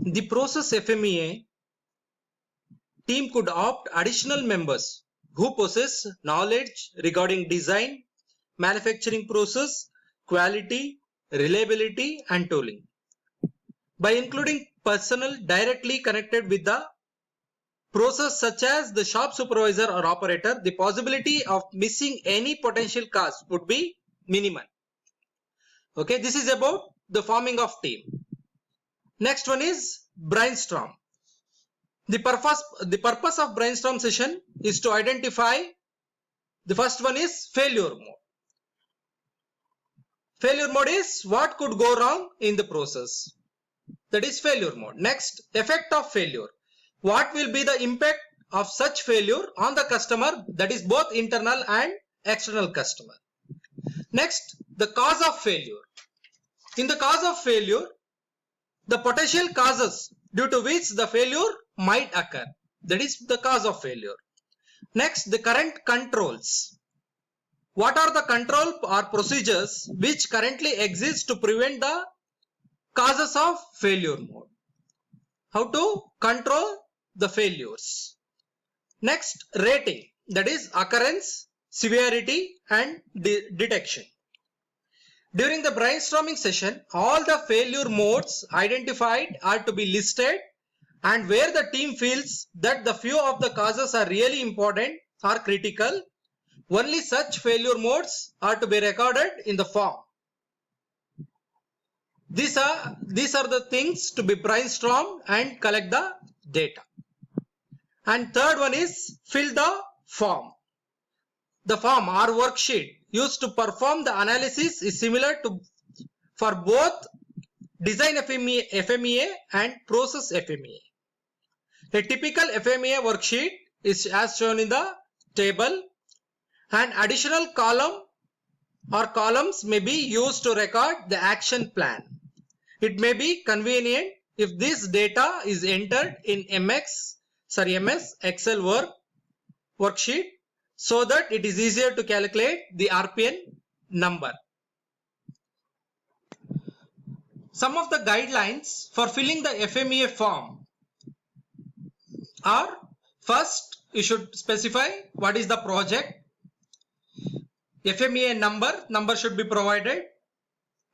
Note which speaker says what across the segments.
Speaker 1: the process FMEA team could opt additional members who possess knowledge regarding design, manufacturing process, quality, reliability, and tooling. By including personnel directly connected with the process such as the shop supervisor or operator, the possibility of missing any potential cost would be minimal. Okay, this is about the forming of team. Next one is brainstorm. The purpose of brainstorm session is to identify, the first one is failure mode. Failure mode is what could go wrong in the process. That is failure mode. Next, effect of failure. What will be the impact of such failure on the customer, that is both internal and external customer. Next, the cause of failure. In the cause of failure, the potential causes due to which the failure might occur. That is the cause of failure. Next, the current controls. What are the control or procedures which currently exist to prevent the causes of failure mode? How to control the failures. Next, rating. That is occurrence, severity, and detection. During the brainstorming session, all the failure modes identified are to be listed, and where the team feels that the few of the causes are really important or critical, only such failure modes are to be recorded in the form. These are the things to be brainstormed and collect the data. And third one is fill the form. The form or worksheet used to perform the analysis is similar to for both design FMEA and process FMEA. A typical FMEA worksheet is as shown in the table. An additional column or columns may be used to record the action plan. It may be convenient if this data is entered in MS Excel worksheet so that it is easier to calculate the RPN number. Some of the guidelines for filling the FMEA form are: first, you should specify what is the project. FMEA number should be provided,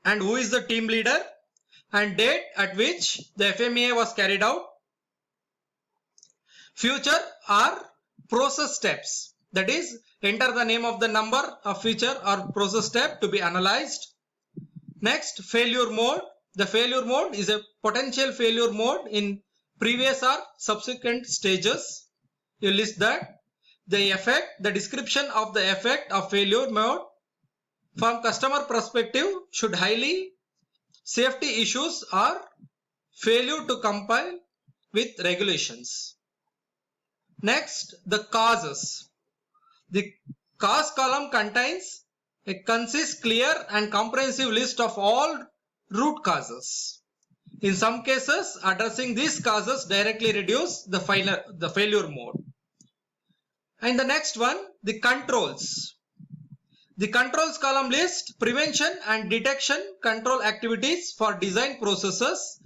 Speaker 1: and who is the team leader, and date at which the FMEA was carried out. Future or process steps, that is, enter the name of the number of feature or process step to be analyzed. Next, failure mode. The failure mode is a potential failure mode in previous or subsequent stages. You list that. The effect, the description of the effect of failure mode from customer perspective should highlight safety issues or failure to comply with regulations. Next, the causes. The cause column contains a concise, clear, and comprehensive list of all root causes. In some cases, addressing these causes directly reduce the failure mode. And the next one, the controls. The controls column lists prevention and detection control activities for design processes.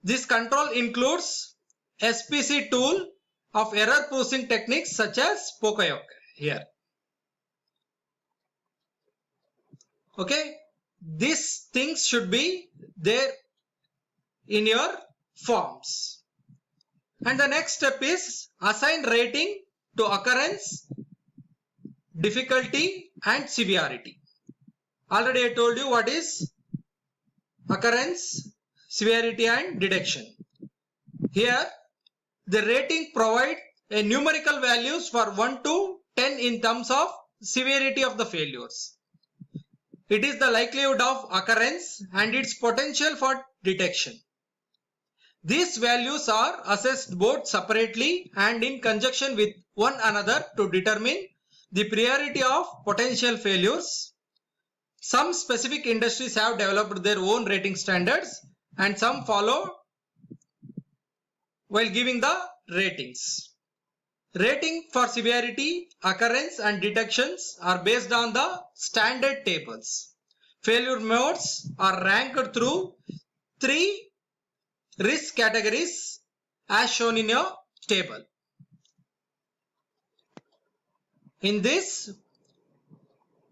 Speaker 1: This control includes SPC tool of error proofing techniques such as Pocoyoke here. Okay, these things should be there in your forms. And the next step is assign rating to occurrence, difficulty, and severity. Already I told you what is occurrence, severity, and detection. Here, the rating provides a numerical values for 1 to 10 in terms of severity of the failures. It is the likelihood of occurrence and its potential for detection. These values are assessed both separately and in conjunction with one another to determine the priority of potential failures. Some specific industries have developed their own rating standards and some follow while giving the ratings. Rating for severity, occurrence, and detections are based on the standard tables. Failure modes are ranked through 3 risk categories as shown in your table. In this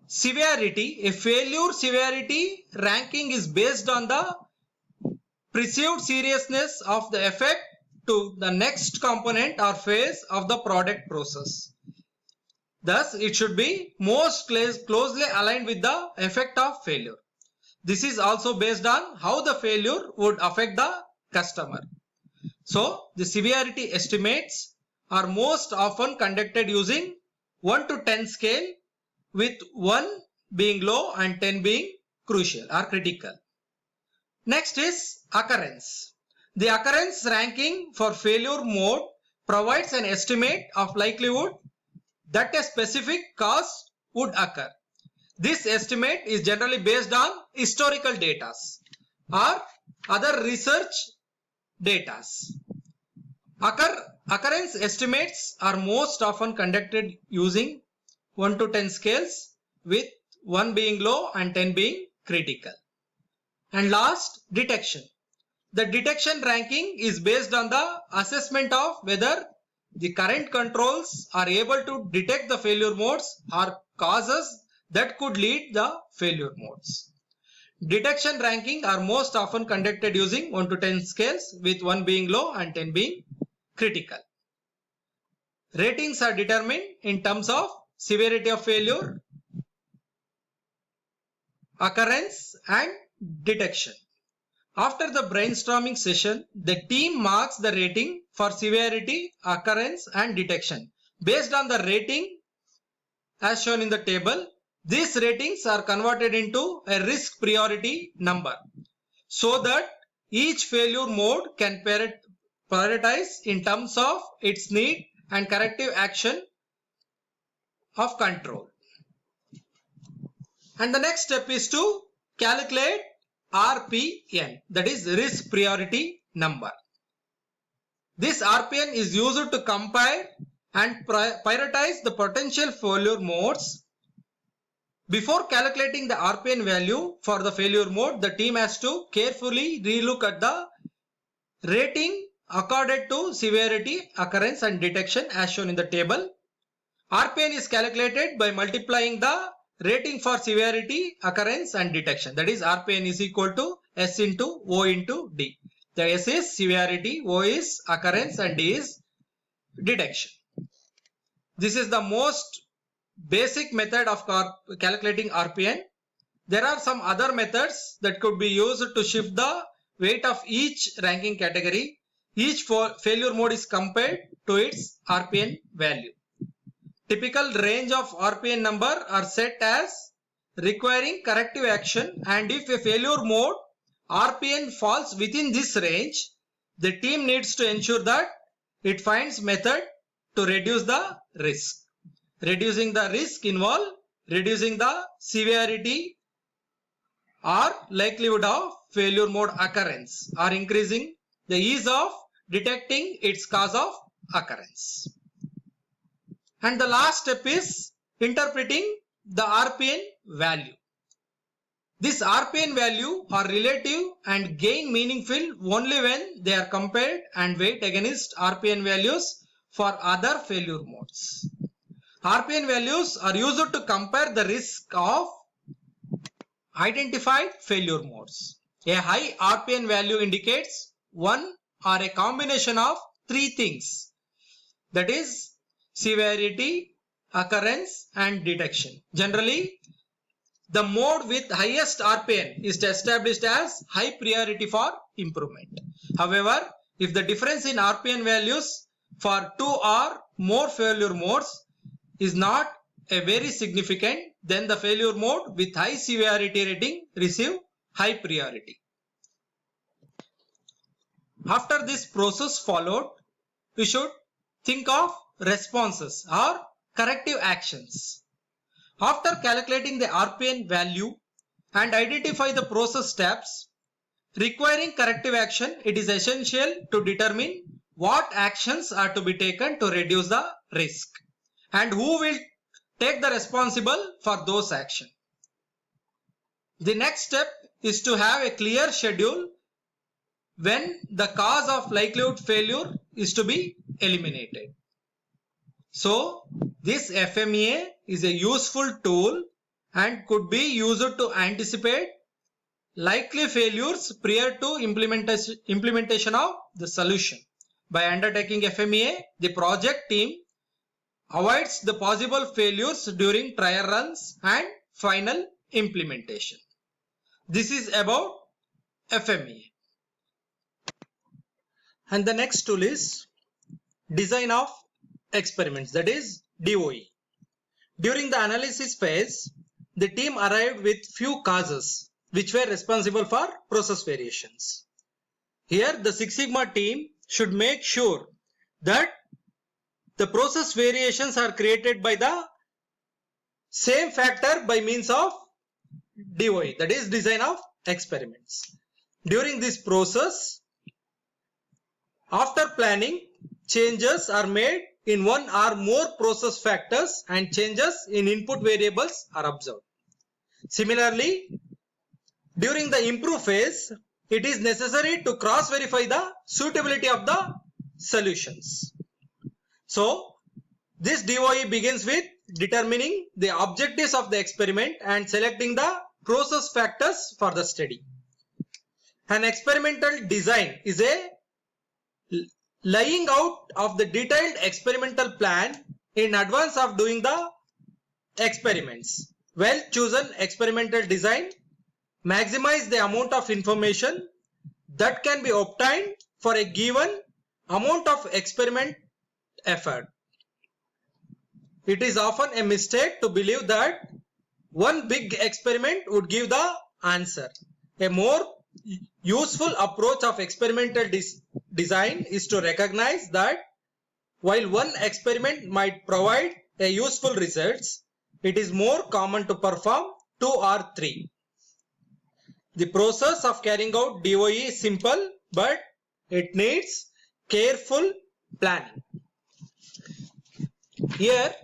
Speaker 1: severity, a failure severity ranking is based on the perceived seriousness of the effect to the next component or phase of the product process. Thus, it should be most closely aligned with the effect of failure. This is also based on how the failure would affect the customer. So, the severity estimates are most often conducted using 1 to 10 scale, with 1 being low and 10 being crucial or critical. Next is occurrence. The occurrence ranking for failure mode provides an estimate of likelihood that a specific cause would occur. This estimate is generally based on historical data or other research data. Occurrence estimates are most often conducted using 1 to 10 scales, with 1 being low and 10 being critical. And last, detection. The detection ranking is based on the assessment of whether the current controls are able to detect the failure modes or causes that could lead the failure modes. Detection ranking are most often conducted using 1 to 10 scales, with 1 being low and 10 being critical. Ratings are determined in terms of severity of failure, occurrence, and detection. After the brainstorming session, the team marks the rating for severity, occurrence, and detection. Based on the rating as shown in the table, these ratings are converted into a risk priority number so that each failure mode can prioritize in terms of its need and corrective action of control. And the next step is to calculate RPN, that is risk priority number. This RPN is used to compare and prioritize the potential failure modes. Before calculating the RPN value for the failure mode, the team has to carefully relook at the rating accorded to severity, occurrence, and detection as shown in the table. RPN is calculated by multiplying the rating for severity, occurrence, and detection. That is, RPN is equal to S into O into D. The S is severity, O is occurrence, and D is detection. This is the most basic method of calculating RPN. There are some other methods that could be used to shift the weight of each ranking category. Each failure mode is compared to its RPN value. Typical range of RPN number are set as requiring corrective action, and if a failure mode RPN falls within this range, the team needs to ensure that it finds method to reduce the risk. Reducing the risk involve reducing the severity or likelihood of failure mode occurrence or increasing the ease of detecting its cause of occurrence. And the last step is interpreting the RPN value. This RPN value are relative and gain meaningful only when they are compared and weighed against RPN values for other failure modes. RPN values are used to compare the risk of identified failure modes. A high RPN value indicates one or a combination of three things, that is severity, occurrence, and detection. Generally, the mode with highest RPN is established as high priority for improvement. However, if the difference in RPN values for 2 or more failure modes is not a very significant, then the failure mode with high severity rating receive high priority. After this process followed, we should think of responses or corrective actions. After calculating the RPN value and identify the process steps requiring corrective action, it is essential to determine what actions are to be taken to reduce the risk and who will take the responsible for those actions. The next step is to have a clear schedule when the cause of likelihood failure is to be eliminated. So this FMEA is a useful tool and could be used to anticipate likely failures prior to implementation of the solution. By undertaking FMEA, the project team avoids the possible failures during trial runs and final implementation. This is about FMEA. And the next tool is design of experiments, that is DOE. During the analysis phase, the team arrived with few causes which were responsible for process variations. Here the Six Sigma team should make sure that the process variations are created by the same factor by means of DOE, that is design of experiments. During this process, after planning, changes are made in one or more process factors and changes in input variables are observed. Similarly, during the improve phase, it is necessary to cross-verify the suitability of the solutions. So, this DOE begins with determining the objectives of the experiment and selecting the process factors for the study. An experimental design is a laying out of the detailed experimental plan in advance of doing the experiments. Well chosen experimental design maximize the amount of information that can be obtained for a given amount of experiment effort. It is often a mistake to believe that one big experiment would give the answer. A more useful approach of experimental design is to recognize that while one experiment might provide a useful results, it is more common to perform 2 or 3. The process of carrying out DOE is simple, but it needs careful planning. Here,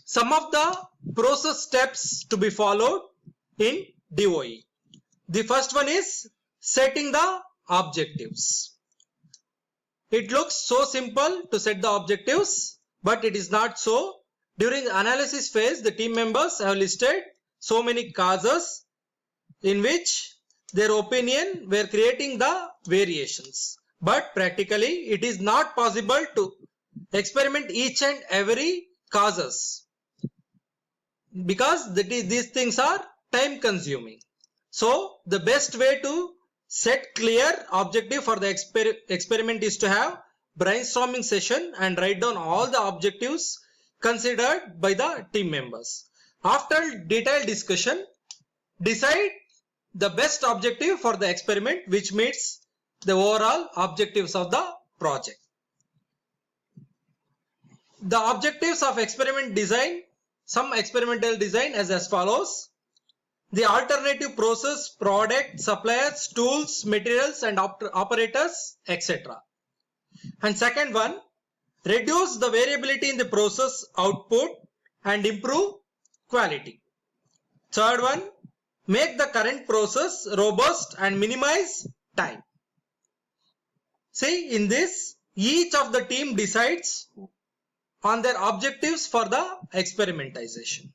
Speaker 1: some of the process steps to be followed in DOE. The first one is setting the objectives. It looks so simple to set the objectives, but it is not so. During the analysis phase, the team members have listed so many causes in which their opinion were creating the variations. But practically, it is not possible to experiment each and every causes because these things are time consuming. So, the best way to set clear objective for the experiment is to have brainstorming session and write down all the objectives considered by the team members. After detailed discussion, decide the best objective for the experiment which meets the overall objectives of the project. The objectives of experiment design, some experimental design as follows. The alternative process, product, suppliers, tools, materials and operators, etc. And second one, reduce the variability in the process output and improve quality. Third one, make the current process robust and minimize time. See, in this, each of the team decides on their objectives for the experimentization.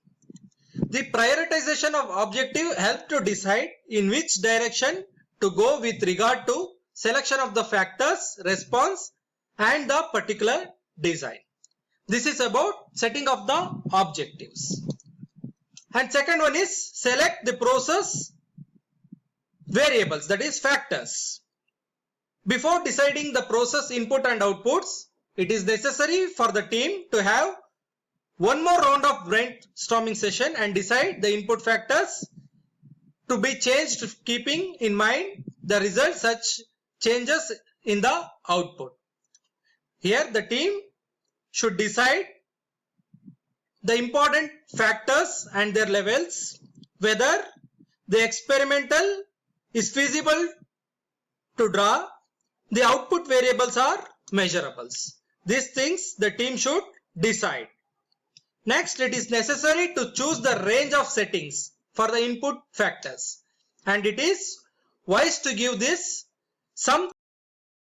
Speaker 1: The prioritization of objective helps to decide in which direction to go with regard to selection of the factors, response and the particular design. This is about setting of the objectives. And second one is select the process variables, that is factors. Before deciding the process input and outputs, it is necessary for the team to have one more round of brainstorming session and decide the input factors to be changed, keeping in mind the result such changes in the output. Here the team should decide the important factors and their levels, whether the experimental is feasible to draw, the output variables are measurables. These things the team should decide. Next, it is necessary to choose the range of settings for the input factors, and it is wise to give this some